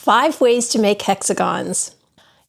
5 ways to make hexagons.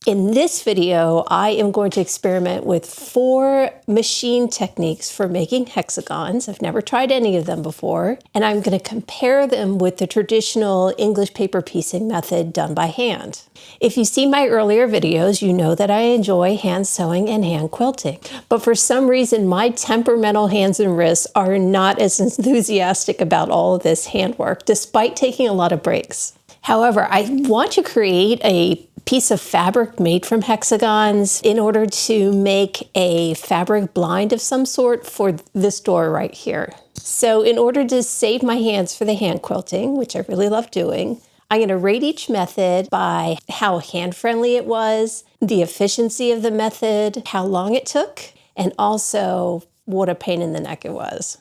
In this video, I am going to experiment with 4 machine techniques for making hexagons. I've never tried any of them before, and I'm going to compare them with the traditional English paper piecing method done by hand. If you see my earlier videos, you know that I enjoy hand sewing and hand quilting, but for some reason, my temperamental hands and wrists are not as enthusiastic about all of this handwork, despite taking a lot of breaks. However, I want to create a piece of fabric made from hexagons in order to make a fabric blind of some sort for this door right here. So in order to save my hands for the hand quilting, which I really love doing, I'm going to rate each method by how hand-friendly it was, the efficiency of the method, how long it took, and also what a pain in the neck it was.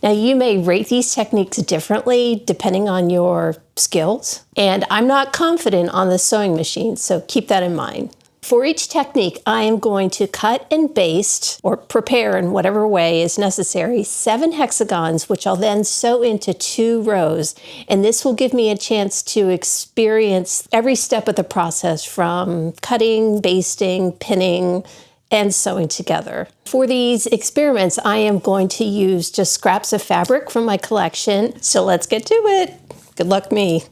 Now, you may rate these techniques differently depending on your skills, and I'm not confident on the sewing machine, so keep that in mind. For each technique, I am going to cut and baste, or prepare in whatever way is necessary, 7 hexagons, which I'll then sew into 2 rows, and this will give me a chance to experience every step of the process from cutting, basting, pinning, and sewing together. For these experiments, I am going to use just scraps of fabric from my collection, so let's get to it. Good luck me.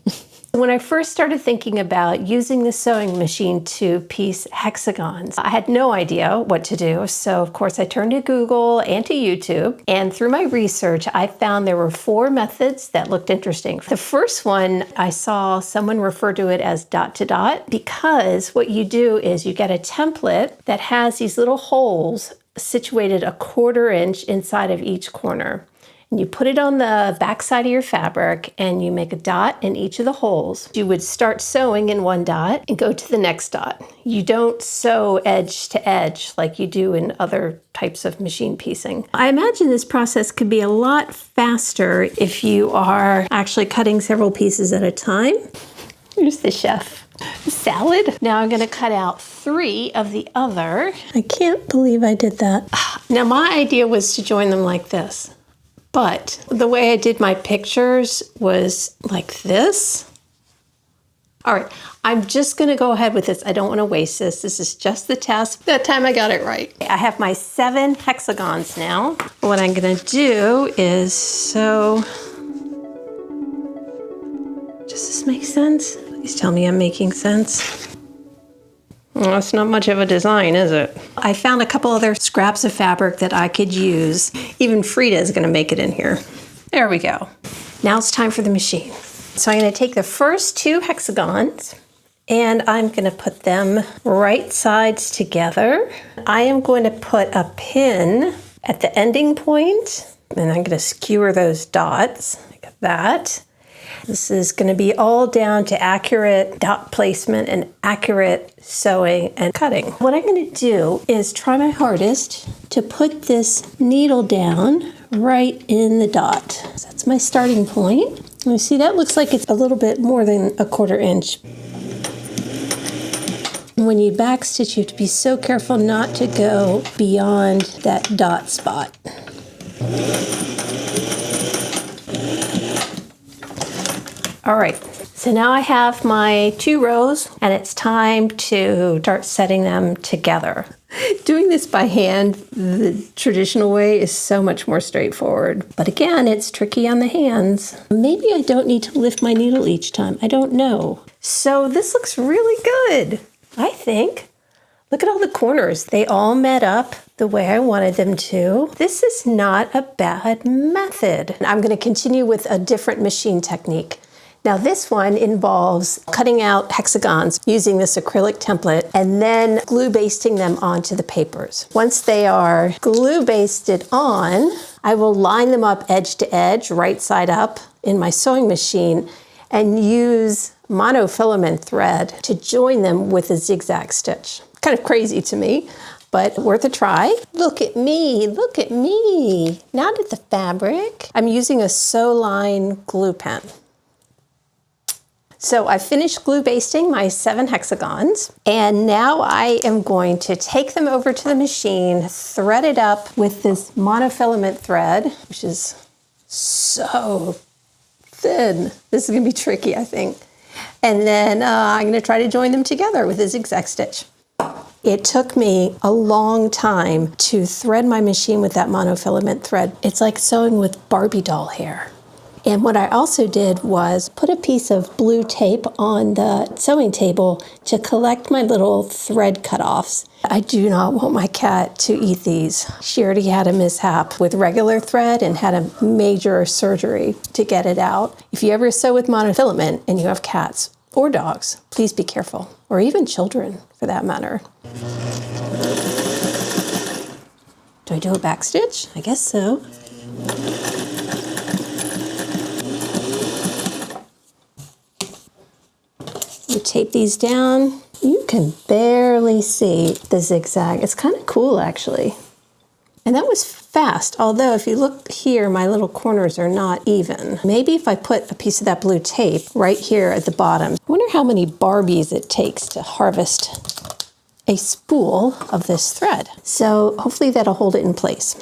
When I first started thinking about using the sewing machine to piece hexagons, I had no idea what to do. So of course I turned to Google and to YouTube, and through my research, I found there were 4 methods that looked interesting. The first one, I saw someone refer to it as dot to dot, because what you do is you get a template that has these little holes situated a 1/4 inch inside of each corner. And you put it on the back side of your fabric and you make a dot in each of the holes. You would start sewing in one dot and go to the next dot. You don't sew edge to edge like you do in other types of machine piecing. I imagine this process could be a lot faster if you are actually cutting several pieces at a time. Here's the chef. Salad. Now I'm going to cut out 3 of the other. I can't believe I did that. Now my idea was to join them like this. But the way I did my pictures was like this. All right, I'm just gonna go ahead with this. I don't wanna waste this. This is just the test. That time I got it right. I have my 7 hexagons now. What I'm gonna do is sew. Does this make sense? Please tell me I'm making sense. Well, that's not much of a design, is it? I found a couple other scraps of fabric that I could use. Even Frida is going to make it in here. There we go. Now it's time for the machine. So I'm going to take the first 2 hexagons and I'm going to put them right sides together. I am going to put a pin at the ending point, and I'm going to skewer those dots like that. This is going to be all down to accurate dot placement and accurate sewing and cutting. What I'm going to do is try my hardest to put this needle down right in the dot. So that's my starting point. You see, that looks like it's a little bit more than a 1/4 inch. When you backstitch, you have to be so careful not to go beyond that dot spot. All right, so now I have my 2 rows and it's time to start setting them together. Doing this by hand, the traditional way, is so much more straightforward. But again, it's tricky on the hands. Maybe I don't need to lift my needle each time, I don't know. So this looks really good, I think. Look at all the corners. They all met up the way I wanted them to. This is not a bad method. I'm going to continue with a different machine technique. Now this one involves cutting out hexagons using this acrylic template and then glue basting them onto the papers. Once they are glue basted on, I will line them up edge to edge, right side up in my sewing machine and use monofilament thread to join them with a zigzag stitch. Kind of crazy to me, but worth a try. Look at me, look at me. Not at the fabric. I'm using a Sew-Line glue pen. So I finished glue basting my 7 hexagons, and now I am going to take them over to the machine, thread it up with this monofilament thread, which is so thin. This is gonna be tricky, I think. And then I'm gonna try to join them together with a zigzag stitch. It took me a long time to thread my machine with that monofilament thread. It's like sewing with Barbie doll hair. And what I also did was put a piece of blue tape on the sewing table to collect my little thread cutoffs. I do not want my cat to eat these. She already had a mishap with regular thread and had a major surgery to get it out. If you ever sew with monofilament and you have cats or dogs, please be careful, or even children for that matter. Do I do a back stitch? I guess so. You tape these down. You can barely see the zigzag. It's kind of cool, actually. And that was fast, although if you look here, my little corners are not even. Maybe if I put a piece of that blue tape right here at the bottom. I wonder how many Barbies it takes to harvest a spool of this thread. So hopefully that'll hold it in place.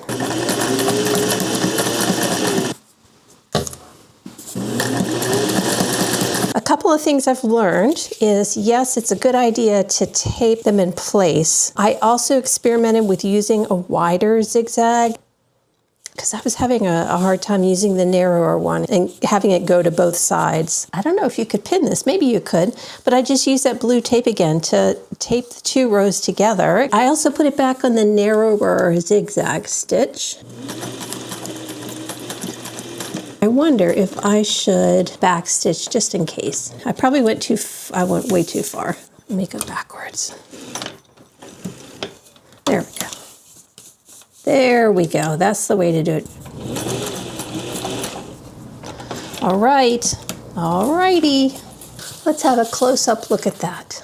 A couple of things I've learned is, yes, it's a good idea to tape them in place. I also experimented with using a wider zigzag because I was having a hard time using the narrower one and having it go to both sides. I don't know if you could pin this, maybe you could, but I just used that blue tape again to tape the two rows together. I also put it back on the narrower zigzag stitch. I wonder if I should backstitch just in case. I probably went way too far. Let me go backwards. There we go. There we go. That's the way to do it. All right. All righty. Let's have a close-up look at that.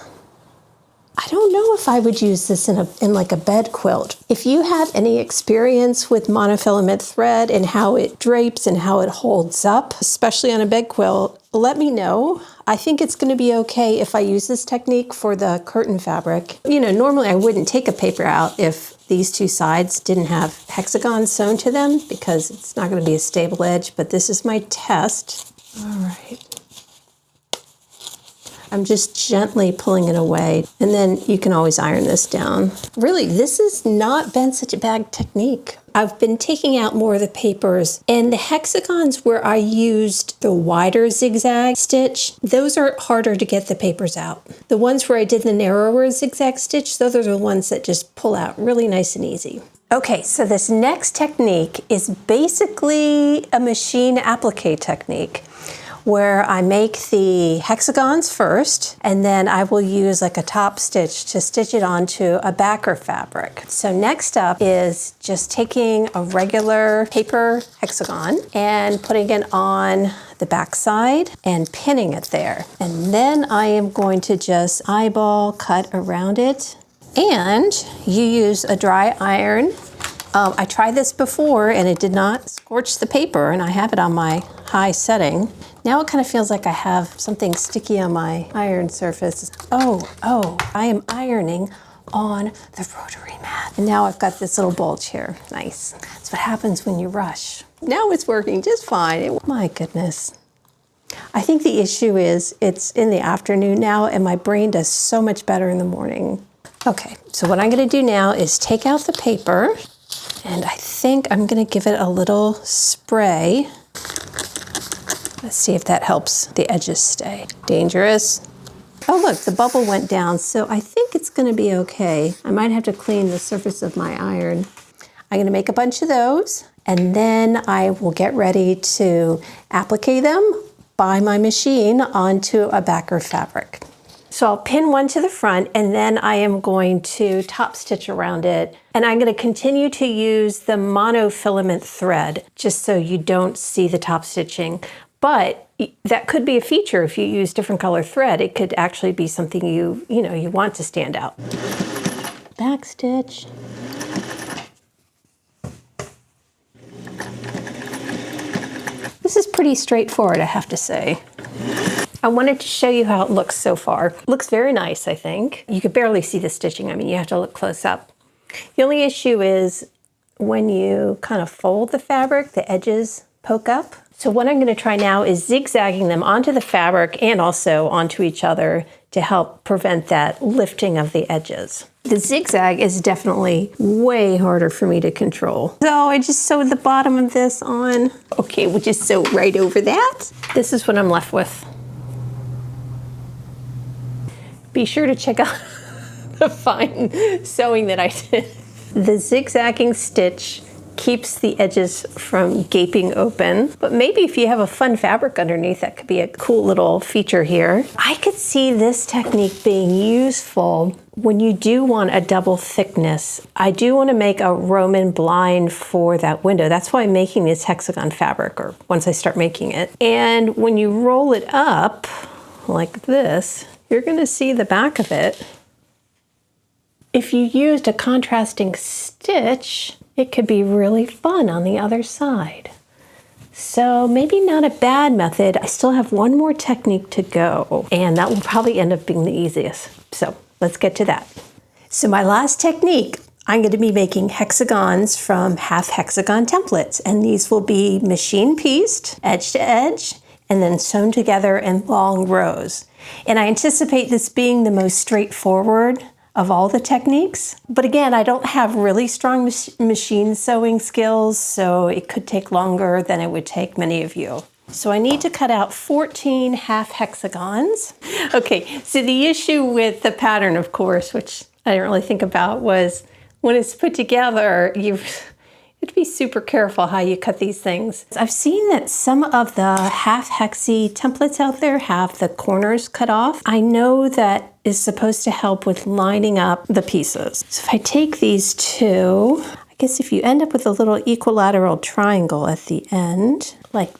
I don't know if I would use this in like a bed quilt. If you have any experience with monofilament thread and how it drapes and how it holds up, especially on a bed quilt, let me know. I think it's going to be okay if I use this technique for the curtain fabric. You know, normally I wouldn't take a paper out if these two sides didn't have hexagons sewn to them because it's not going to be a stable edge, but this is my test. All right. I'm just gently pulling it away, and then you can always iron this down. Really, this has not been such a bad technique. I've been taking out more of the papers, and the hexagons where I used the wider zigzag stitch, those are harder to get the papers out. The ones where I did the narrower zigzag stitch, those are the ones that just pull out really nice and easy. Okay, so this next technique is basically a machine applique technique, where I make the hexagons first, and then I will use like a top stitch to stitch it onto a backer fabric. So next up is just taking a regular paper hexagon and putting it on the back side and pinning it there. And then I am going to just eyeball cut around it. And you use a dry iron. I tried this before and it did not scorch the paper, and I have it on my high setting. Now it kind of feels like I have something sticky on my iron surface. Oh, I am ironing on the rotary mat. And now I've got this little bulge here. Nice. That's what happens when you rush. Now it's working just fine. My goodness. I think the issue is it's in the afternoon now and my brain does so much better in the morning. Okay, so what I'm going to do now is take out the paper, and I think I'm going to give it a little spray. Let's see if that helps the edges stay. Dangerous. Oh look, the bubble went down, so I think it's going to be okay. I might have to clean the surface of my iron. I'm going to make a bunch of those, and then I will get ready to applique them by my machine onto a backer fabric. So I'll pin one to the front, and then I am going to top stitch around it. And I'm going to continue to use the monofilament thread just so you don't see the top stitching. But that could be a feature if you use different color thread. It could actually be something you want to stand out. Back stitch. This is pretty straightforward, I have to say. I wanted to show you how it looks so far. Looks very nice, I think. You could barely see the stitching. I mean, you have to look close up. The only issue is when you kind of fold the fabric, the edges poke up. So what I'm going to try now is zigzagging them onto the fabric and also onto each other to help prevent that lifting of the edges. The zigzag is definitely way harder for me to control. So I just sewed the bottom of this on. Okay, we'll just sew right over that. This is what I'm left with. Be sure to check out the fine sewing that I did. The zigzagging stitch keeps the edges from gaping open, but maybe if you have a fun fabric underneath, that could be a cool little feature here. I could see this technique being useful when you do want a double thickness. I do want to make a Roman blind for that window. That's why I'm making this hexagon fabric, or once I start making it. And when you roll it up like this, you're going to see the back of it. If you used a contrasting stitch, it could be really fun on the other side. So maybe not a bad method. I still have one more technique to go, and that will probably end up being the easiest. So let's get to that. So my last technique, I'm going to be making hexagons from half-hexagon templates, and these will be machine pieced, edge to edge, and then sewn together in long rows. And I anticipate this being the most straightforward of all the techniques. But again, I don't have really strong machine sewing skills, so it could take longer than it would take many of you. So I need to cut out 14 half hexagons. Okay, so the issue with the pattern, of course, which I didn't really think about, was when it's put together, you have to be super careful how you cut these things. I've seen that some of the half-hexie templates out there have the corners cut off. I know that is supposed to help with lining up the pieces. So if I take these two, I guess if you end up with a little equilateral triangle at the end, like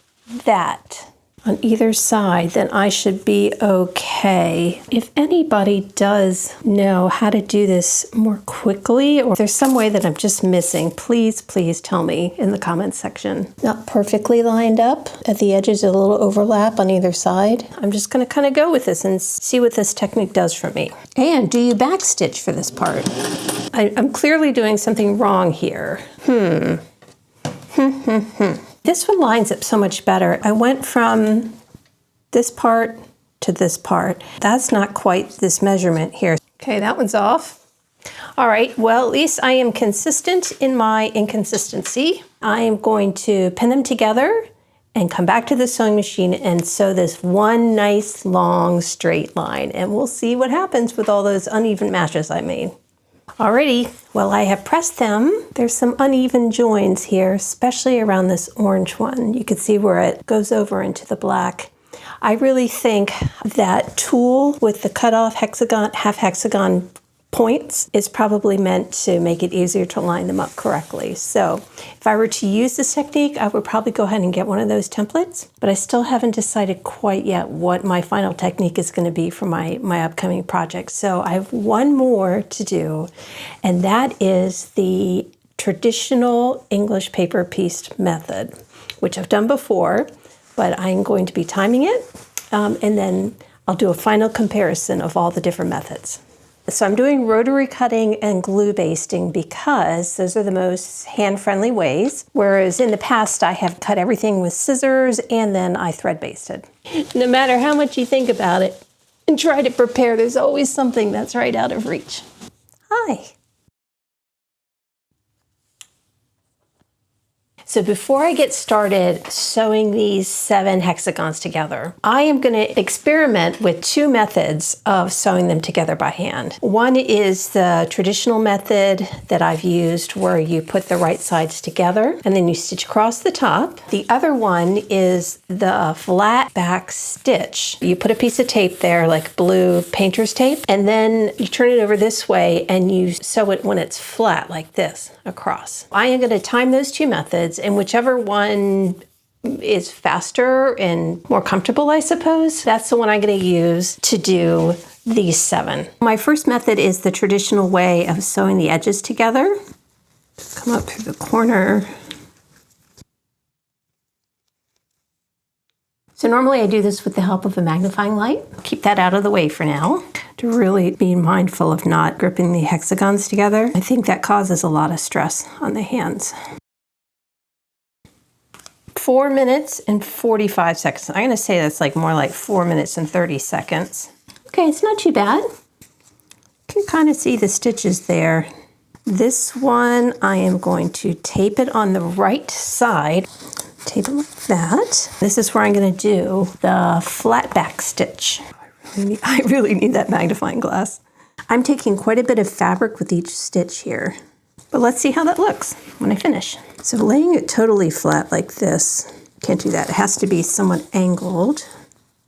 that, on either side, then I should be okay. If anybody does know how to do this more quickly, or if there's some way that I'm just missing, please tell me in the comments section. Not perfectly lined up at the edges, a little overlap on either side. I'm just gonna kind of go with this and see what this technique does for me. And do you back stitch for this part? I'm clearly doing something wrong here. This one lines up so much better. I went from this part to this part. That's not quite this measurement here. Okay, that one's off. All right, well, at least I am consistent in my inconsistency. I am going to pin them together and come back to the sewing machine and sew this one nice long straight line. And we'll see what happens with all those uneven matches I made. Alrighty, well, I have pressed them. There's some uneven joins here, especially around this orange one. You can see where it goes over into the black. I really think that tool with the cut-off hexagon, half-hexagon points is probably meant to make it easier to line them up correctly. So if I were to use this technique, I would probably go ahead and get one of those templates, but I still haven't decided quite yet what my final technique is going to be for my upcoming project. So I have one more to do, and that is the traditional English paper pieced method, which I've done before, but I'm going to be timing it, and then I'll do a final comparison of all the different methods. So I'm doing rotary cutting and glue basting because those are the most hand-friendly ways, whereas in the past I have cut everything with scissors and then I thread basted. No matter how much you think about it and try to prepare, there's always something that's right out of reach. Hi. So before I get started sewing these 7 hexagons together, I am going to experiment with 2 methods of sewing them together by hand. One is the traditional method that I've used where you put the right sides together and then you stitch across the top. The other one is the flat back stitch. You put a piece of tape there, like blue painter's tape, and then you turn it over this way and you sew it when it's flat like this across. I am going to time those 2 methods, and whichever one is faster and more comfortable, I suppose, that's the one I'm going to use to do these 7. My first method is the traditional way of sewing the edges together. Come up through the corner. So normally I do this with the help of a magnifying light. Keep that out of the way for now, to really be mindful of not gripping the hexagons together. I think that causes a lot of stress on the hands. 4 minutes and 45 seconds. I'm going to say that's like more like 4 minutes and 30 seconds. Okay, it's not too bad. You can kind of see the stitches there. This one, I am going to tape it on the right side. Tape it like that. This is where I'm going to do the flat back stitch. I really need that magnifying glass. I'm taking quite a bit of fabric with each stitch here. But let's see how that looks when I finish. So laying it totally flat like this, can't do that. It has to be somewhat angled.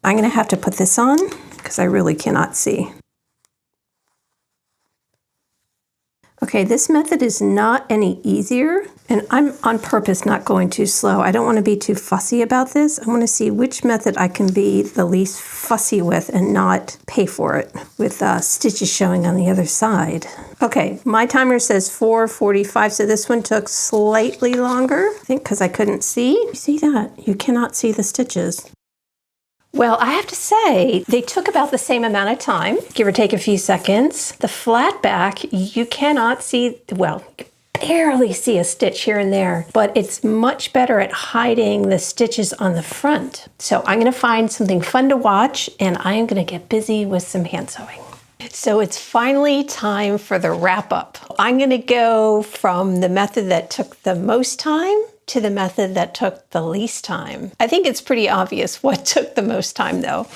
I'm going to have to put this on because I really cannot see. Okay, this method is not any easier, and I'm on purpose not going too slow. I don't want to be too fussy about this. I want to see which method I can be the least fussy with and not pay for it with stitches showing on the other side. Okay, my timer says 4:45, so this one took slightly longer, I think because I couldn't see. You see that? You cannot see the stitches. Well, I have to say, they took about the same amount of time, give or take a few seconds. The flat back, you cannot see, well, you can barely see a stitch here and there, but it's much better at hiding the stitches on the front. So I'm going to find something fun to watch, and I am going to get busy with some hand sewing. So it's finally time for the wrap up. I'm going to go from the method that took the most time to the method that took the least time. I think it's pretty obvious what took the most time though.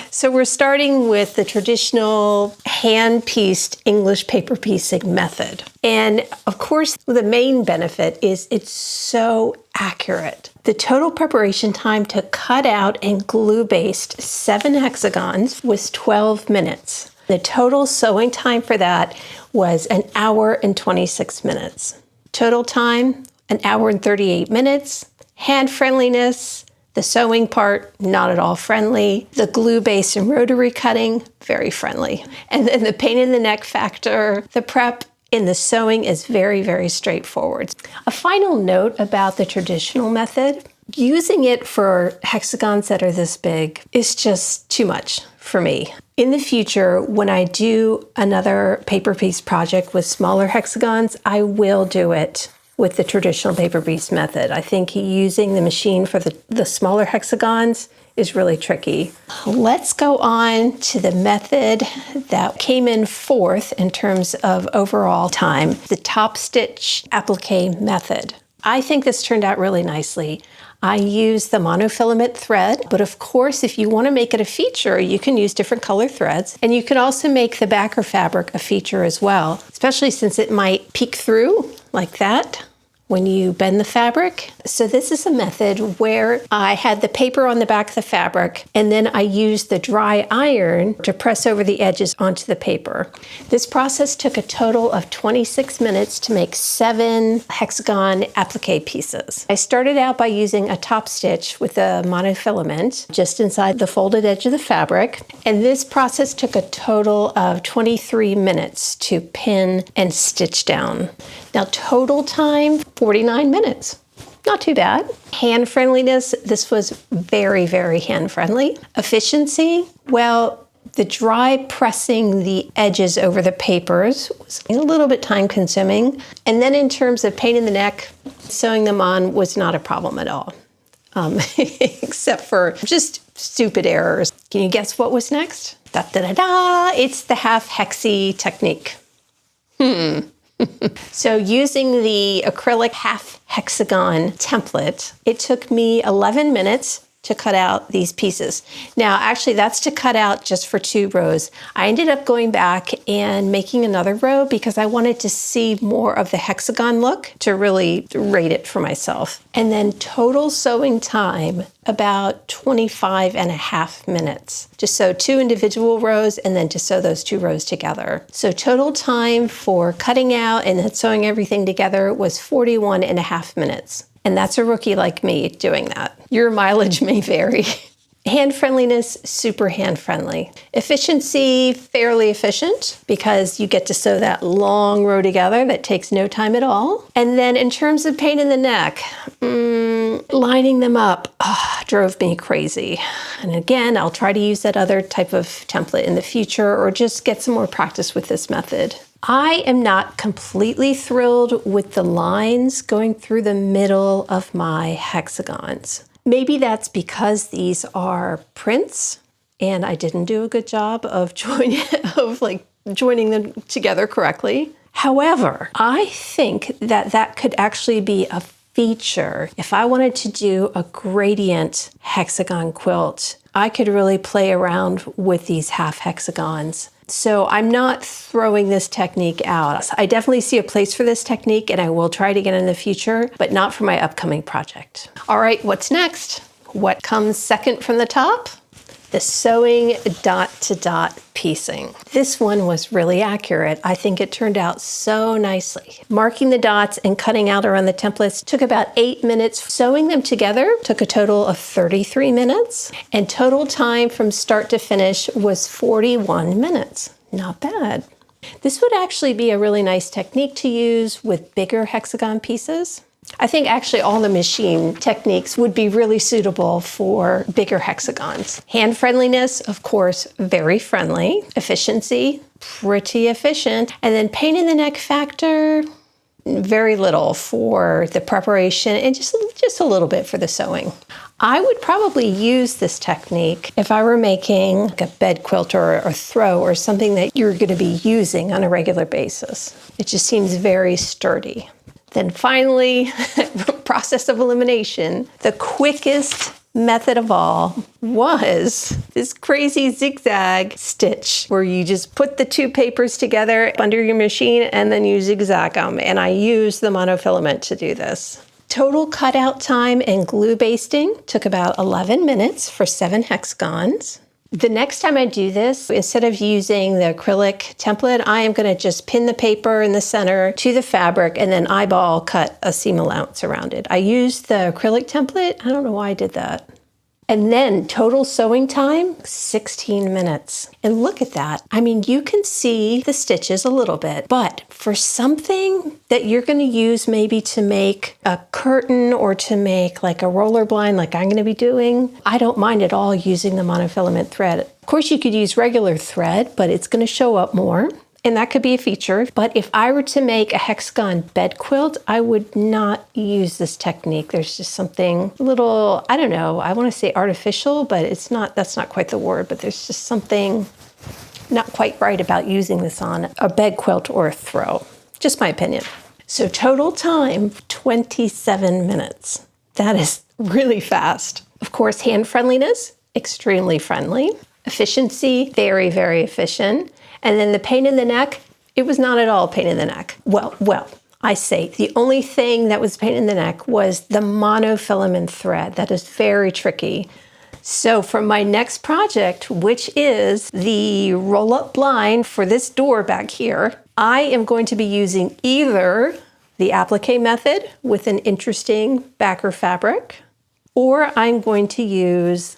So we're starting with the traditional hand-pieced English paper piecing method. And of course, the main benefit is it's so accurate. The total preparation time to cut out and glue baste 7 hexagons was 12 minutes. The total sewing time for that was 1 hour and 26 minutes. Total time, 1 hour and 38 minutes. Hand friendliness, the sewing part, not at all friendly. The glue base and rotary cutting, very friendly. And then the pain in the neck factor, the prep in the sewing is very, very straightforward. A final note about the traditional method, using it for hexagons that are this big is just too much for me. In the future, when I do another paper piece project with smaller hexagons, I will do it with the traditional paper piece method. I think using the machine for the smaller hexagons is really tricky. Let's go on to the method that came in 4th in terms of overall time, the top stitch applique method. I think this turned out really nicely. I use the monofilament thread, but of course, if you want to make it a feature, you can use different color threads. And you can also make the backer fabric a feature as well, especially since it might peek through like that when you bend the fabric. So this is a method where I had the paper on the back of the fabric, and then I used the dry iron to press over the edges onto the paper. This process took a total of 26 minutes to make 7 hexagon applique pieces. I started out by using a top stitch with a monofilament just inside the folded edge of the fabric, and this process took a total of 23 minutes to pin and stitch down. Now total time, 49 minutes. Not too bad. Hand friendliness, this was very, very hand friendly. Efficiency, well, the dry pressing the edges over the papers was a little bit time consuming. And then in terms of pain in the neck, sewing them on was not a problem at all. Except for just stupid errors. Can you guess what was next? Da, da, da, da. It's the half-hexie technique. So using the acrylic half-hexagon template, it took me 11 minutes to cut out these pieces. Now, actually, that's to cut out just for 2 rows. I ended up going back and making another row because I wanted to see more of the hexagon look to really rate it for myself. And then total sewing time, about 25.5 minutes to sew 2 individual rows and then to sew those 2 rows together. So total time for cutting out and then sewing everything together was 41.5 minutes. And that's a rookie like me doing that. Your mileage may vary. Hand friendliness, super hand friendly. Efficiency, fairly efficient because you get to sew that long row together that takes no time at all. And then in terms of pain in the neck, lining them up drove me crazy. And again, I'll try to use that other type of template in the future or just get some more practice with this method. I am not completely thrilled with the lines going through the middle of my hexagons. Maybe that's because these are prints and I didn't do a good job of joining them together correctly. However, I think that that could actually be a feature. If I wanted to do a gradient hexagon quilt, I could really play around with these half hexagons. So I'm not throwing this technique out. I definitely see a place for this technique and I will try it again in the future, but not for my upcoming project. All right, what's next? What comes second from the top? The sewing dot-to-dot piecing. This one was really accurate. I think it turned out so nicely. Marking the dots and cutting out around the templates took about 8 minutes. Sewing them together took a total of 33 minutes, and total time from start to finish was 41 minutes. Not bad. This would actually be a really nice technique to use with bigger hexagon pieces. I think actually all the machine techniques would be really suitable for bigger hexagons. Hand friendliness, of course, very friendly. Efficiency, pretty efficient. And then pain in the neck factor, very little for the preparation and just a little bit for the sewing. I would probably use this technique if I were making like a bed quilt or throw or something that you're going to be using on a regular basis. It just seems very sturdy. Then finally, process of elimination. The quickest method of all was this crazy zigzag stitch where you just put the two papers together under your machine and then you zigzag them. And I used the monofilament to do this. Total cutout time and glue basting took about 11 minutes for 7 hexagons. The next time I do this, instead of using the acrylic template, I am going to just pin the paper in the center to the fabric and then eyeball cut a seam allowance around it. I used the acrylic template. I don't know why I did that. And then total sewing time, 16 minutes. And look at that. I mean, you can see the stitches a little bit, but for something that you're going to use maybe to make a curtain or to make like a roller blind like I'm going to be doing, I don't mind at all using the monofilament thread. Of course, you could use regular thread, but it's going to show up more. And that could be a feature. But if I were to make a hexagon bed quilt, I would not use this technique. There's just something a little, I don't know, I want to say artificial, but it's not, that's not quite the word, but there's just something not quite right about using this on a bed quilt or a throw. Just my opinion. So total time, 27 minutes. That is really fast. Of course, hand friendliness, extremely friendly. Efficiency, very, very efficient. And then the pain in the neck, it was not at all a pain in the neck. Well, I say the only thing that was pain in the neck was the monofilament thread. That is very tricky. So for my next project, which is the roll-up blind for this door back here, I am going to be using either the applique method with an interesting backer fabric, or I'm going to use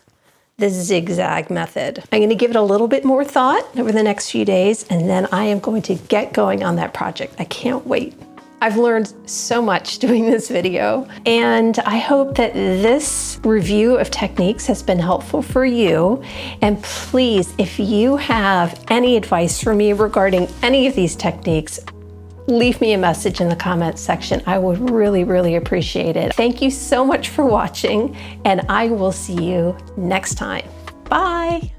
the zigzag method. I'm going to give it a little bit more thought over the next few days, and then I am going to get going on that project. I can't wait. I've learned so much doing this video, and I hope that this review of techniques has been helpful for you. And please, if you have any advice for me regarding any of these techniques, leave me a message in the comments section. I would really, really appreciate it. Thank you so much for watching, and I will see you next time. Bye.